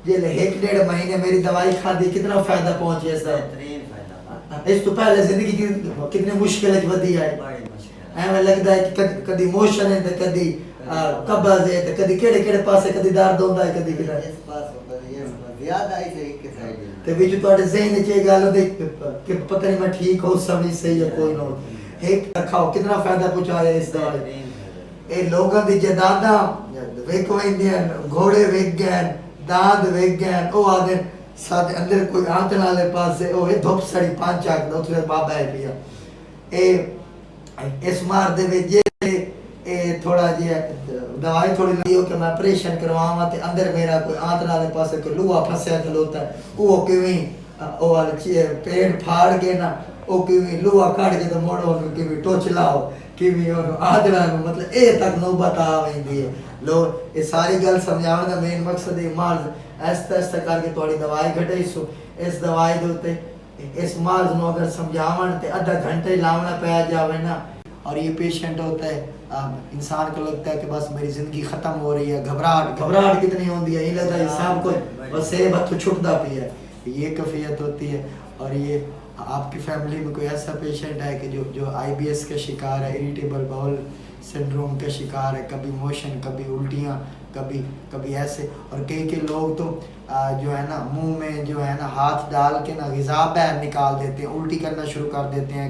ये 1 डेढ़ महीने मेरी दवाई खा दी, कितना फायदा पहुंचे इसका। बेहतरीन फायदा। इस तो पहले जिंदगी की कितनी मुश्किल वधी है। बड़ी मुश्किल एवं लगता है कि कदी मोशन है तो कदी कब्ज है तो कदी केड़े केड़े पासे कदी दर्द होता है कदी किधर इस पास कभी ये ज्यादा ही सही के साइड ते विच ਤੁਹਾਡੇ ज़हन च ये गल होती कि पता नहीं मैं ठीक हो सब नहीं सही है कोई ना एक रखाओ कितना फायदा पहुंचाया इस दवाई। ए लोगों दी जदादा वेख वेंदियां घोड़े वेख गए दांत वेख गए ओ आदे साथ अंदर कोई आंत नाले पासे ओ ए धुप सड़ी 5 आक दा उथे बाबा है पिया ए इस मार दे विच ए थोड़ा जिहा दवाई थोड़ी ली हो कि मैं ऑपरेशन करवावा ते अंदर मेरा कोई आंत नाले पासे कोई लूहा फंसया खलोता है वो किवें ओ वाले पेड़ फाड़ के ना ओ किवें लूहा काट के तो मोड़ो किवें टोच लाओ किवें ओनु आदरा मतलब ए तक नौबत आ वेंदी है। लोग ये सारी गल समझाने का मेन मकसद है मार्ज ऐसा ऐसा करके थोड़ी दवाई घटाई सो इस दवाई दे उत्ते इस मार्ज नो अगर समझावन ते आधा घंटे लावना पै जावे ना और ये पेशेंट होता है इंसान को लगता है कि बस मेरी जिंदगी खत्म हो रही है। घबराहट कितनी होती है ये लगता है सब कुछ बस ये बत छुटता पी है ये कैफियत होती है। और ये आपकी फैमिली में कोई ऐसा पेशेंट है कि जो आईबीएस का शिकार है, इरिटेबल बाउल सिंड्रोम का शिकार है, कभी मोशन कभी उल्टियाँ कभी ऐसे और कई लोग तो जो है ना मुंह में जो है ना हाथ डाल के ना ग़िज़ा बाहर निकाल देते हैं, उल्टी करना शुरू कर देते हैं।